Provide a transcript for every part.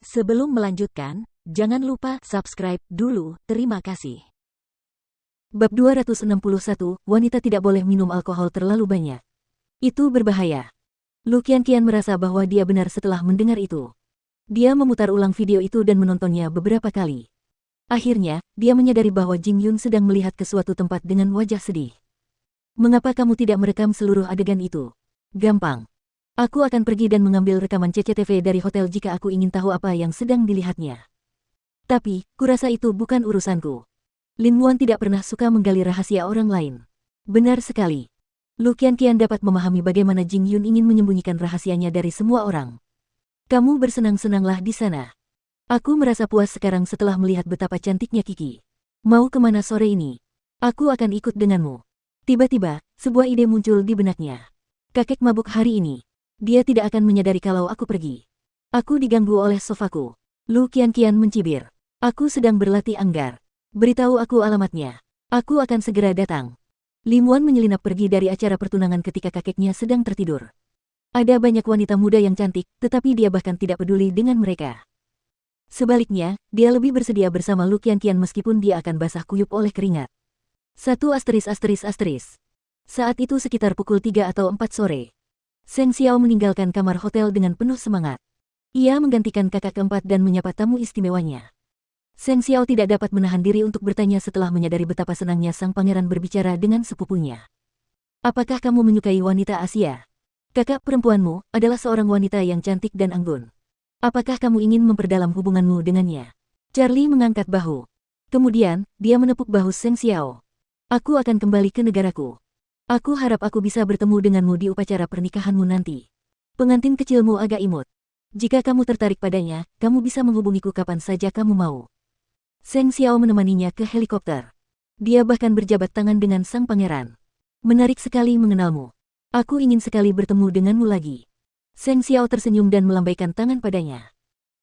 Sebelum melanjutkan, jangan lupa subscribe dulu, terima kasih. Bab 261, wanita tidak boleh minum alkohol terlalu banyak. Itu berbahaya. Lu Qianqian merasa bahwa dia benar setelah mendengar itu. Dia memutar ulang video itu dan menontonnya beberapa kali. Akhirnya, dia menyadari bahwa Jing Yun sedang melihat ke suatu tempat dengan wajah sedih. Mengapa kamu tidak merekam seluruh adegan itu? Gampang. Aku akan pergi dan mengambil rekaman CCTV dari hotel jika aku ingin tahu apa yang sedang dilihatnya. Tapi, kurasa itu bukan urusanku. Lin Muan tidak pernah suka menggali rahasia orang lain. Benar sekali. Lu Qianqian dapat memahami bagaimana Jing Yun ingin menyembunyikan rahasianya dari semua orang. Kamu bersenang-senanglah di sana. Aku merasa puas sekarang setelah melihat betapa cantiknya Kiki. Mau kemana sore ini? Aku akan ikut denganmu. Tiba-tiba, sebuah ide muncul di benaknya. Kakek mabuk hari ini. Dia tidak akan menyadari kalau aku pergi. Aku diganggu oleh sofaku. Lu Qianqian mencibir. Aku sedang berlatih anggar. Beritahu aku alamatnya. Aku akan segera datang. Li Muan menyelinap pergi dari acara pertunangan ketika kakeknya sedang tertidur. Ada banyak wanita muda yang cantik, tetapi dia bahkan tidak peduli dengan mereka. Sebaliknya, dia lebih bersedia bersama Lu Qianqian meskipun dia akan basah kuyup oleh keringat. 1 ****. Saat itu sekitar pukul 3 atau 4 sore. Seng Xiao meninggalkan kamar hotel dengan penuh semangat. Ia menggantikan kakak keempat dan menyapa tamu istimewanya. Seng Xiao tidak dapat menahan diri untuk bertanya setelah menyadari betapa senangnya sang pangeran berbicara dengan sepupunya. Apakah kamu menyukai wanita Asia? Kakak perempuanmu adalah seorang wanita yang cantik dan anggun. Apakah kamu ingin memperdalam hubunganmu dengannya? Charlie mengangkat bahu. Kemudian, dia menepuk bahu Seng Xiao. Aku akan kembali ke negaraku. Aku harap aku bisa bertemu denganmu di upacara pernikahanmu nanti. Pengantin kecilmu agak imut. Jika kamu tertarik padanya, kamu bisa menghubungiku kapan saja kamu mau. Seng Xiao menemaninya ke helikopter. Dia bahkan berjabat tangan dengan sang pangeran. Menarik sekali mengenalmu. Aku ingin sekali bertemu denganmu lagi. Seng Xiao tersenyum dan melambaikan tangan padanya.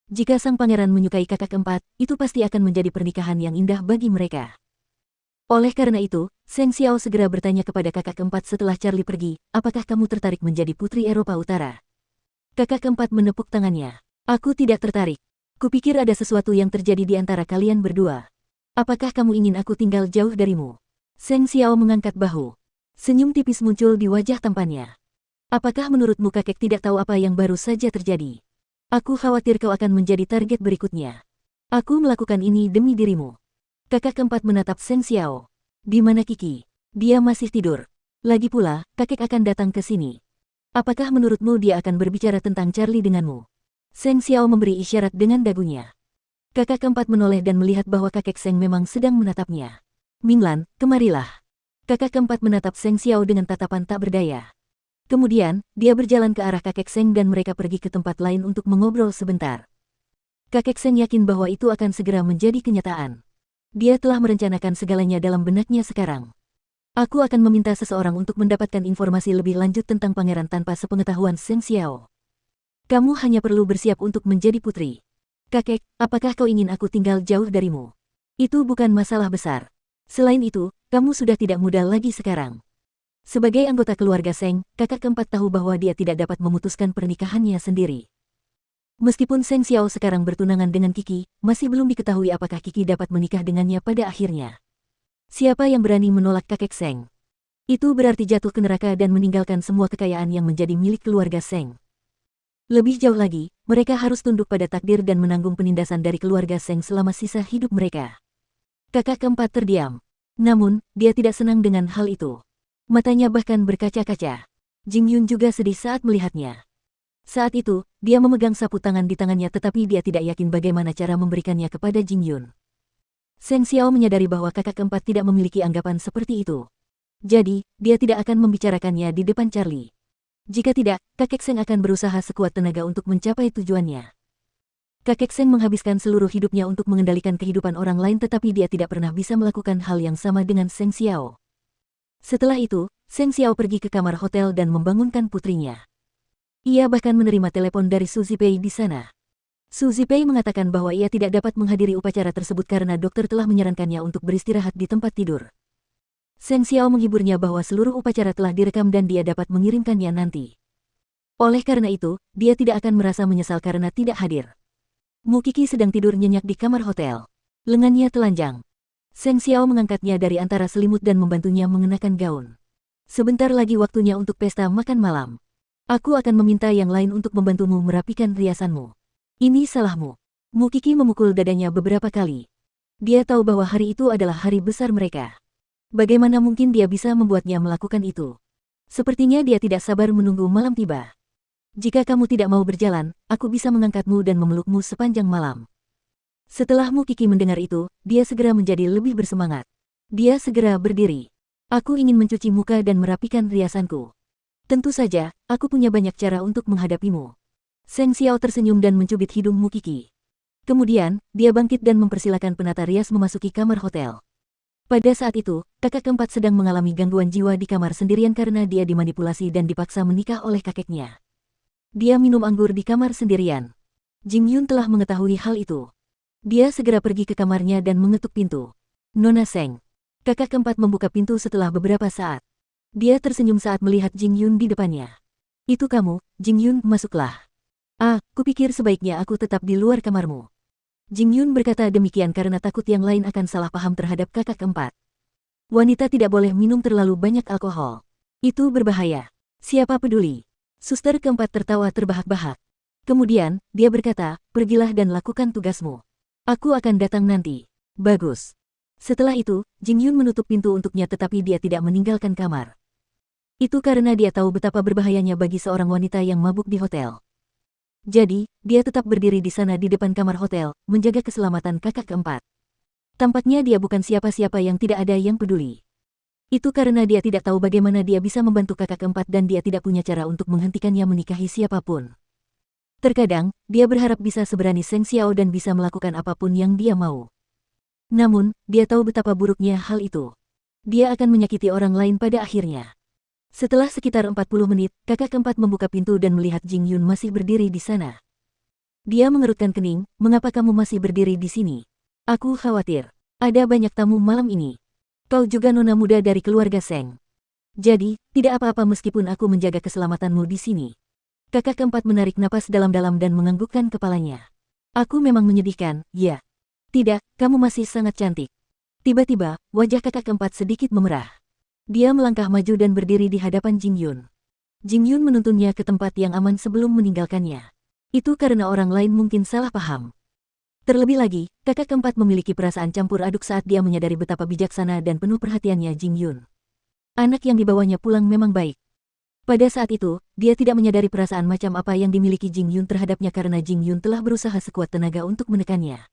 Jika sang pangeran menyukai kakak keempat, itu pasti akan menjadi pernikahan yang indah bagi mereka. Oleh karena itu, Seng Xiao segera bertanya kepada kakak keempat setelah Charlie pergi, apakah kamu tertarik menjadi putri Eropa Utara? Kakak keempat menepuk tangannya. Aku tidak tertarik. Kupikir ada sesuatu yang terjadi di antara kalian berdua. Apakah kamu ingin aku tinggal jauh darimu? Seng Xiao mengangkat bahu. Senyum tipis muncul di wajah tampannya. Apakah menurutmu kakek tidak tahu apa yang baru saja terjadi? Aku khawatir kau akan menjadi target berikutnya. Aku melakukan ini demi dirimu. Kakak keempat menatap Seng Xiao. Di mana Kiki? Dia masih tidur. Lagi pula, kakek akan datang ke sini. Apakah menurutmu dia akan berbicara tentang Charlie denganmu? Seng Xiao memberi isyarat dengan dagunya. Kakak keempat menoleh dan melihat bahwa kakek Seng memang sedang menatapnya. Minglan, kemarilah. Kakak keempat menatap Seng Xiao dengan tatapan tak berdaya. Kemudian, dia berjalan ke arah kakek Seng dan mereka pergi ke tempat lain untuk mengobrol sebentar. Kakek Seng yakin bahwa itu akan segera menjadi kenyataan. Dia telah merencanakan segalanya dalam benaknya sekarang. Aku akan meminta seseorang untuk mendapatkan informasi lebih lanjut tentang pangeran tanpa sepengetahuan Seng Xiao. Kamu hanya perlu bersiap untuk menjadi putri. Kakek, apakah kau ingin aku tinggal jauh darimu? Itu bukan masalah besar. Selain itu, kamu sudah tidak muda lagi sekarang. Sebagai anggota keluarga Seng, kakak keempat tahu bahwa dia tidak dapat memutuskan pernikahannya sendiri. Meskipun Seng Xiao sekarang bertunangan dengan Kiki, masih belum diketahui apakah Kiki dapat menikah dengannya pada akhirnya. Siapa yang berani menolak kakek Seng? Itu berarti jatuh ke neraka dan meninggalkan semua kekayaan yang menjadi milik keluarga Seng. Lebih jauh lagi, mereka harus tunduk pada takdir dan menanggung penindasan dari keluarga Seng selama sisa hidup mereka. Kakak keempat terdiam. Namun, dia tidak senang dengan hal itu. Matanya bahkan berkaca-kaca. Jing Yun juga sedih saat melihatnya. Saat itu, dia memegang sapu tangan di tangannya tetapi dia tidak yakin bagaimana cara memberikannya kepada Jing Yun. Seng Xiao menyadari bahwa kakak keempat tidak memiliki anggapan seperti itu. Jadi, dia tidak akan membicarakannya di depan Charlie. Jika tidak, kakek Seng akan berusaha sekuat tenaga untuk mencapai tujuannya. Kakek Seng menghabiskan seluruh hidupnya untuk mengendalikan kehidupan orang lain tetapi dia tidak pernah bisa melakukan hal yang sama dengan Seng Xiao. Setelah itu, Seng Xiao pergi ke kamar hotel dan membangunkan putrinya. Ia bahkan menerima telepon dari Su Zipei di sana. Su Zipei mengatakan bahwa ia tidak dapat menghadiri upacara tersebut karena dokter telah menyarankannya untuk beristirahat di tempat tidur. Seng Xiao menghiburnya bahwa seluruh upacara telah direkam dan dia dapat mengirimkannya nanti. Oleh karena itu, dia tidak akan merasa menyesal karena tidak hadir. Mu Kiki sedang tidur nyenyak di kamar hotel. Lengannya telanjang. Seng Xiao mengangkatnya dari antara selimut dan membantunya mengenakan gaun. Sebentar lagi waktunya untuk pesta makan malam. Aku akan meminta yang lain untuk membantumu merapikan riasanmu. Ini salahmu. Mu Kiki memukul dadanya beberapa kali. Dia tahu bahwa hari itu adalah hari besar mereka. Bagaimana mungkin dia bisa membuatnya melakukan itu? Sepertinya dia tidak sabar menunggu malam tiba. Jika kamu tidak mau berjalan, aku bisa mengangkatmu dan memelukmu sepanjang malam. Setelah Mu Kiki mendengar itu, dia segera menjadi lebih bersemangat. Dia segera berdiri. Aku ingin mencuci muka dan merapikan riasanku. Tentu saja, aku punya banyak cara untuk menghadapimu. Seng Xiao tersenyum dan mencubit hidung Mu Kiki. Kemudian, dia bangkit dan mempersilakan penata rias memasuki kamar hotel. Pada saat itu, kakak keempat sedang mengalami gangguan jiwa di kamar sendirian karena dia dimanipulasi dan dipaksa menikah oleh kakeknya. Dia minum anggur di kamar sendirian. Jing Yun telah mengetahui hal itu. Dia segera pergi ke kamarnya dan mengetuk pintu. Nona Seng. Kakak keempat membuka pintu setelah beberapa saat. Dia tersenyum saat melihat Jing Yun di depannya. Itu kamu, Jing Yun, masuklah. Ah, kupikir sebaiknya aku tetap di luar kamarmu. Jing Yun berkata demikian karena takut yang lain akan salah paham terhadap kakak keempat. Wanita tidak boleh minum terlalu banyak alkohol. Itu berbahaya. Siapa peduli? Suster keempat tertawa terbahak-bahak. Kemudian, dia berkata, pergilah dan lakukan tugasmu. Aku akan datang nanti. Bagus. Setelah itu, Jing Yun menutup pintu untuknya tetapi dia tidak meninggalkan kamar. Itu karena dia tahu betapa berbahayanya bagi seorang wanita yang mabuk di hotel. Jadi, dia tetap berdiri di sana di depan kamar hotel, menjaga keselamatan kakak keempat. Tampaknya dia bukan siapa-siapa yang tidak ada yang peduli. Itu karena dia tidak tahu bagaimana dia bisa membantu kakak keempat dan dia tidak punya cara untuk menghentikannya menikahi siapapun. Terkadang, dia berharap bisa seberani Seng Xiao dan bisa melakukan apapun yang dia mau. Namun, dia tahu betapa buruknya hal itu. Dia akan menyakiti orang lain pada akhirnya. Setelah sekitar 40 menit, kakak keempat membuka pintu dan melihat Jing Yun masih berdiri di sana. Dia mengerutkan kening, mengapa kamu masih berdiri di sini? Aku khawatir. Ada banyak tamu malam ini. Kau juga nona muda dari keluarga Seng. Jadi, tidak apa-apa meskipun aku menjaga keselamatanmu di sini. Kakak keempat menarik napas dalam-dalam dan menganggukkan kepalanya. Aku memang menyedihkan, ya. Tidak, kamu masih sangat cantik. Tiba-tiba, wajah kakak keempat sedikit memerah. Dia melangkah maju dan berdiri di hadapan Jing Yun. Jing Yun menuntunnya ke tempat yang aman sebelum meninggalkannya. Itu karena orang lain mungkin salah paham. Terlebih lagi, kakak keempat memiliki perasaan campur aduk saat dia menyadari betapa bijaksana dan penuh perhatiannya Jing Yun. Anak yang dibawanya pulang memang baik. Pada saat itu, dia tidak menyadari perasaan macam apa yang dimiliki Jing Yun terhadapnya karena Jing Yun telah berusaha sekuat tenaga untuk menekannya.